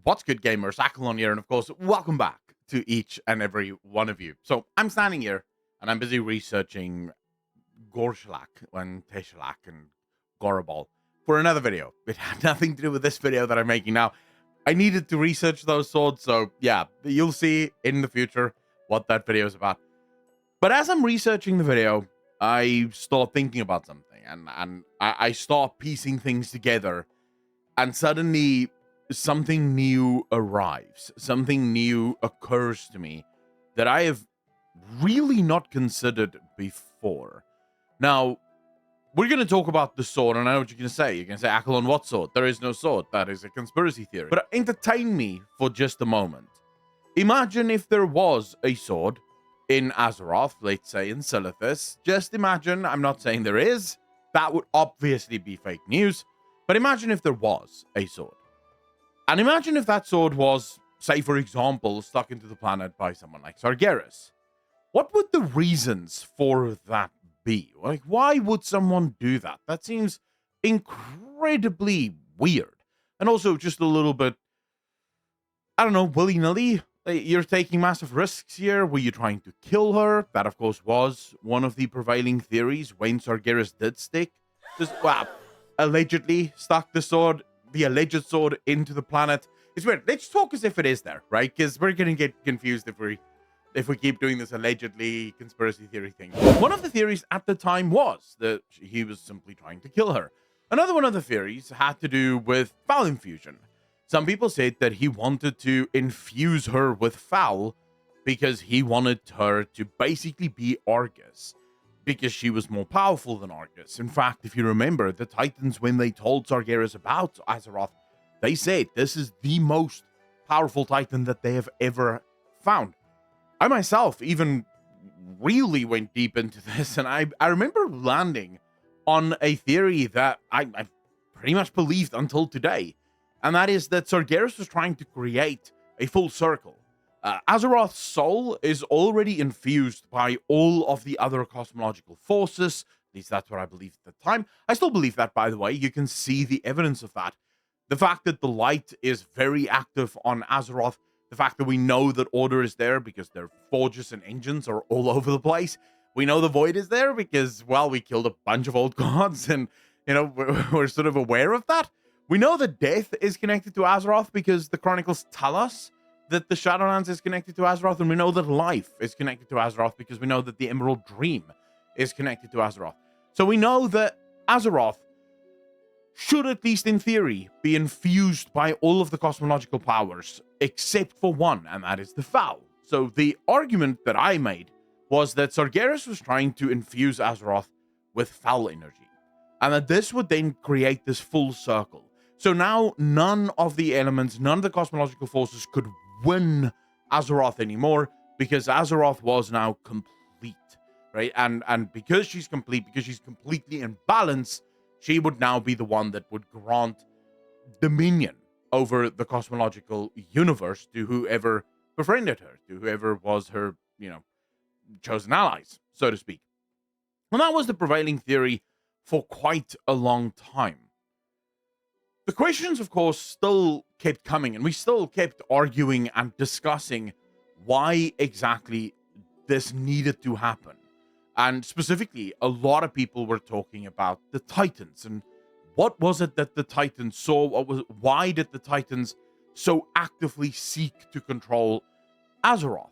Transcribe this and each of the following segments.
What's good, gamers? Akalon here, and of course, welcome back to each and every one of you. So I'm standing here, and I'm busy researching Gorshlak and Teshalak and Gorabal for another video. It had nothing to do with this video that I'm making now. I needed to research those swords, so yeah, you'll see in the future what that video is about. But as I'm researching the video, I start thinking about something, and I start piecing things together, and suddenly something new arrives. Something new occurs to me that I have really not considered before. Now, we're going to talk about the sword, and I know what you're going to say. You're going to say, Akalon, what sword? There is no sword. That is a conspiracy theory. But entertain me for just a moment. Imagine if there was a sword in Azeroth, let's say in Silithus. Just imagine, I'm not saying there is. That would obviously be fake news. But imagine if there was a sword. And imagine if that sword was, say, for example, stuck into the planet by someone like Sargeras. What would the reasons for that be? Like, why would someone do that? That seems incredibly weird. And also just a little bit, I don't know, willy-nilly. You're taking massive risks here. Were you trying to kill her? That, of course, was one of the prevailing theories when Sargeras did stick. Well, allegedly stuck the sword, the alleged sword, into the planet. It's weird. Let's talk as if it is there, right? Because we're going to get confused if we keep doing this allegedly conspiracy theory thing. One of the theories at the time was that he was simply trying to kill her. Another one of the theories had to do with foul infusion. Some people said that he wanted to infuse her with foul because he wanted her to basically be Argus, because she was more powerful than Argus. In fact, if you remember, the Titans, when they told Sargeras about Azeroth, they said this is the most powerful Titan that they have ever found. I myself even really went deep into this, and I remember landing on a theory that I pretty much believed until today, and that is that Sargeras was trying to create a full circle. Azeroth's soul is already infused by all of the other cosmological forces. At least that's what I believed at the time. I still believe that, by the way. You can see the evidence of that. The fact that the light is very active on Azeroth. The fact that we know that order is there because their forges and engines are all over the place. We know the void is there because, well, we killed a bunch of old gods, and, you know, we're sort of aware of that. We know that death is connected to Azeroth because the chronicles tell us that the Shadowlands is connected to Azeroth, and we know that life is connected to Azeroth because we know that the Emerald Dream is connected to Azeroth. So we know that Azeroth should, at least in theory, be infused by all of the cosmological powers, except for one, and that is the foul. So the argument that I made was that Sargeras was trying to infuse Azeroth with foul energy, and that this would then create this full circle. So now none of the elements, none of the cosmological forces could win Azeroth anymore, because Azeroth was now complete, right? And because she's complete, because she's completely in balance, she would now be the one that would grant dominion over the cosmological universe to whoever befriended her, to whoever was her, you know, chosen allies, so to speak. And that was the prevailing theory for quite a long time. The questions, of course, still kept coming, and we still kept arguing and discussing why exactly this needed to happen. And specifically, a lot of people were talking about the Titans, and what was it that the Titans saw? Why did the Titans so actively seek to control Azeroth?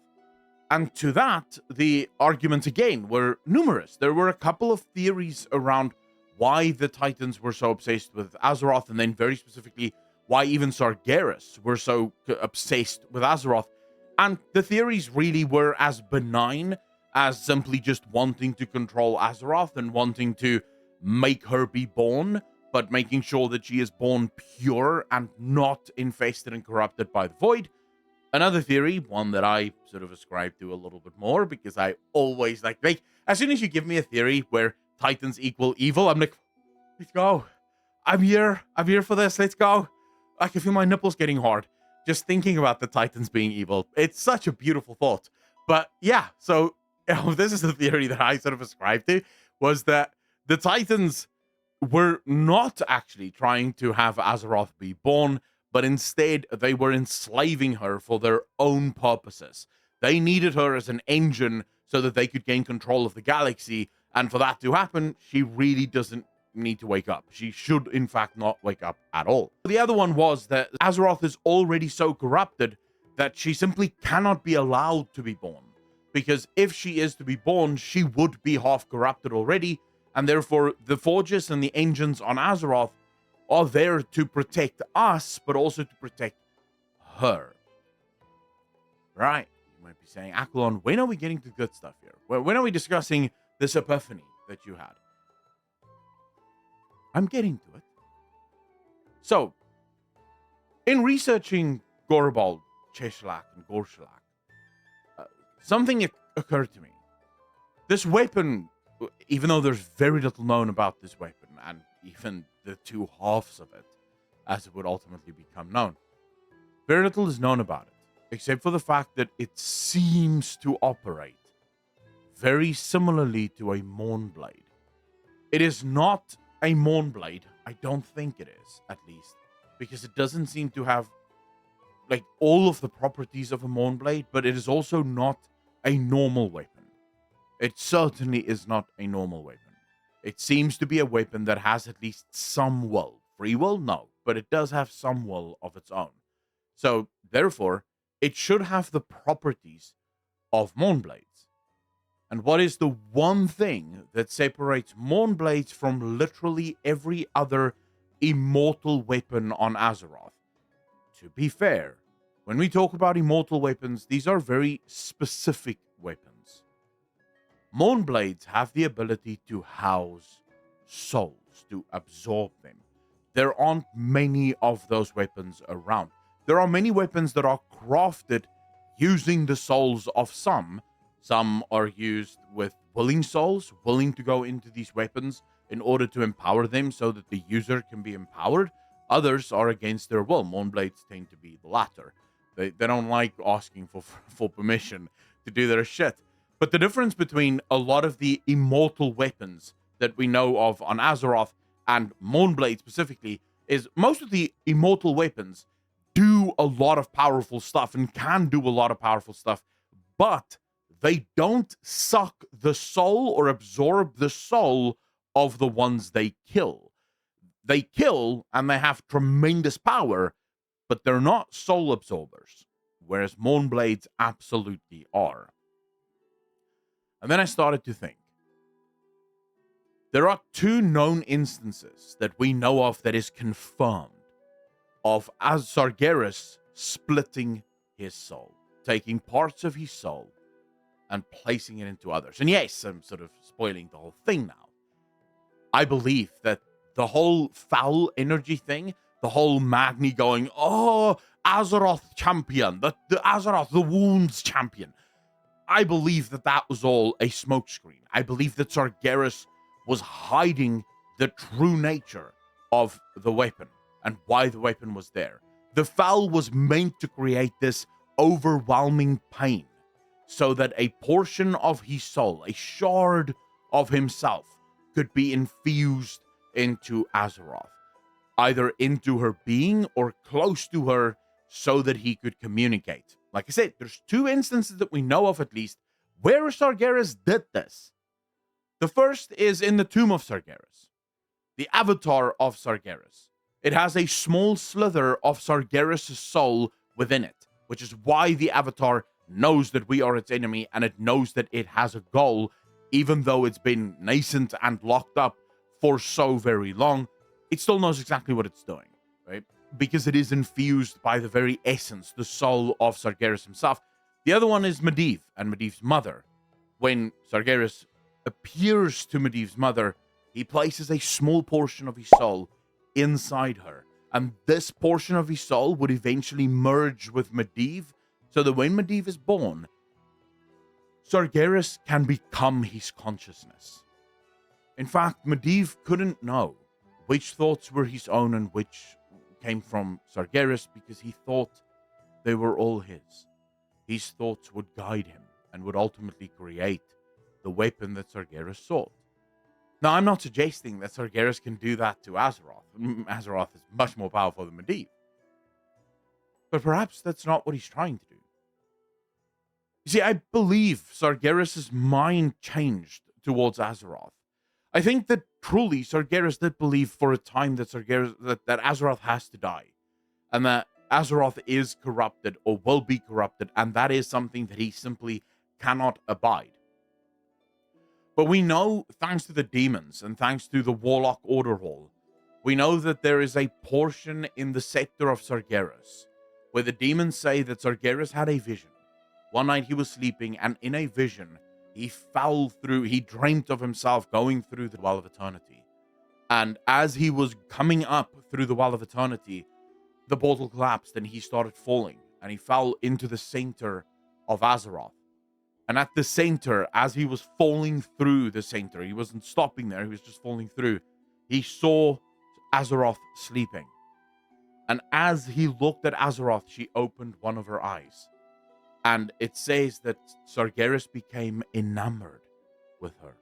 And to that, the arguments again were numerous. There were a couple of theories around why the Titans were so obsessed with Azeroth, and then very specifically why even Sargeras were so obsessed with Azeroth. And the theories really were as benign as simply just wanting to control Azeroth and wanting to make her be born, but making sure that she is born pure and not infested and corrupted by the void. Another theory, one that I sort of ascribe to a little bit more, because I always like as soon as you give me a theory where Titans equal evil, I'm like, let's go. I'm here for this. Let's go. I can feel my nipples getting hard just thinking about the Titans being evil. It's such a beautiful thought. But yeah, so this is the theory that I sort of ascribed to, was that the Titans were not actually trying to have Azeroth be born, but instead they were enslaving her for their own purposes. They needed her as an engine so that they could gain control of the galaxy, and for that to happen, she really doesn't need to wake up. She should, in fact, not wake up at all. The other one was that Azeroth is already so corrupted that she simply cannot be allowed to be born. Because if she is to be born, she would be half corrupted already, and therefore the forges and the engines on Azeroth are there to protect us, but also to protect her. Right? You might be saying, Aklon, when are we getting to good stuff here? When are we discussing this epiphany that you had? I'm getting to it. So, in researching Gorbald, Cheshalak, and Gorshalak, something occurred to me. This weapon, even though there's very little known about this weapon, and even the two halves of it, as it would ultimately become known, very little is known about it, except for the fact that it seems to operate very similarly to a Mournblade. It is not a Mournblade. I don't think it is, at least, because it doesn't seem to have like all of the properties of a Mournblade, but it is also not a normal weapon. It certainly is not a normal weapon. It seems to be a weapon that has at least some will. Free will? No, but it does have some will of its own. So, therefore, it should have the properties of Mournblades. And what is the one thing that separates Mournblades from literally every other immortal weapon on Azeroth? To be fair, when we talk about immortal weapons, these are very specific weapons. Mournblades have the ability to house souls, to absorb them. There aren't many of those weapons around. There are many weapons that are crafted using the souls of some. Some are used with willing souls, willing to go into these weapons in order to empower them so that the user can be empowered. Others are against their will. Mournblades tend to be the latter. They don't like asking for permission to do their shit. But the difference between a lot of the immortal weapons that we know of on Azeroth and Mournblade specifically is most of the immortal weapons do a lot of powerful stuff and can do a lot of powerful stuff, but they don't suck the soul or absorb the soul of the ones they kill. They kill and they have tremendous power, but they're not soul absorbers, whereas Mournblades absolutely are. And then I started to think. There are two known instances that we know of that is confirmed of Sargeras splitting his soul, taking parts of his soul and placing it into others. And yes, I'm sort of spoiling the whole thing now. I believe that the whole foul energy thing, the whole Magni going, oh, Azeroth champion, the Azeroth, the wounds champion. I believe that that was all a smokescreen. I believe that Sargeras was hiding the true nature of the weapon and why the weapon was there. The foul was meant to create this overwhelming pain so that a portion of his soul, a shard of himself, could be infused into Azeroth, either into her being or close to her so that he could communicate. Like I said, there's two instances that we know of at least where Sargeras did this. The first is in the Tomb of Sargeras, the avatar of Sargeras. It has a small slither of Sargeras' soul within it, which is why the avatar knows that we are its enemy and it knows that it has a goal, even though it's been nascent and locked up for so very long. It still knows exactly what it's doing, right? Because it is infused by the very essence, the soul of Sargeras himself. The other one is Medivh and Medivh's mother. When Sargeras appears to Medivh's mother, he places a small portion of his soul inside her. And this portion of his soul would eventually merge with Medivh, so that when Medivh is born, Sargeras can become his consciousness. In fact, Medivh couldn't know which thoughts were his own and which came from Sargeras because he thought they were all his. His thoughts would guide him and would ultimately create the weapon that Sargeras sought. Now, I'm not suggesting that Sargeras can do that to Azeroth. Azeroth is much more powerful than Medivh. But perhaps that's not what he's trying to do. You see, I believe Sargeras' mind changed towards Azeroth. I think that truly Sargeras did believe for a time that that Azeroth has to die, and that Azeroth is corrupted or will be corrupted, and that is something that he simply cannot abide. But we know, thanks to the demons and thanks to the Warlock Order Hall, we know that there is a portion in the sector of Sargeras where the demons say that Sargeras had a vision. One night he was sleeping, and in a vision, he dreamt of himself going through the Well of Eternity. And as he was coming up through the Well of Eternity, the portal collapsed and he started falling, and he fell into the center of Azeroth. And at the center, as he was falling through the center, he wasn't stopping there, he was just falling through, he saw Azeroth sleeping. And as he looked at Azeroth, she opened one of her eyes. And it says that Sargeras became enamored with her.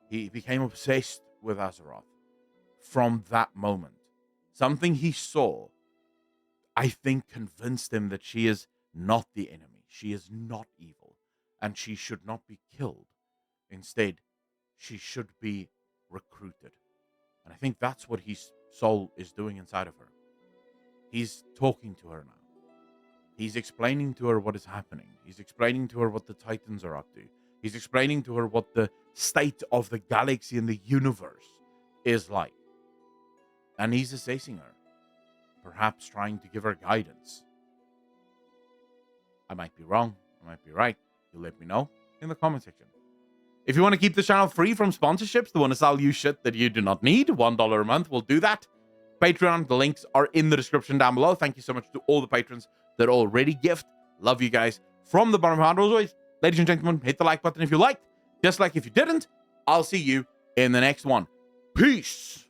He became obsessed with Azeroth from that moment. Something he saw, I think, convinced him that she is not the enemy. She is not evil. And she should not be killed. Instead, she should be recruited. And I think that's what his soul is doing inside of her. He's talking to her now. He's explaining to her what is happening. He's explaining to her what the Titans are up to. He's explaining to her what the state of the galaxy and the universe is like. And he's assessing her. Perhaps trying to give her guidance. I might be wrong. I might be right. You let me know in the comment section. If you want to keep the channel free from sponsorships, the want to sell you shit that you do not need, $1 a month will do that. Patreon, the links are in the description down below. Thank you so much to all the patrons that already gift. Love you guys from the bottom of my heart. As always, ladies and gentlemen, hit the like button if you liked. Dislike if you didn't. I'll see you in the next one. Peace.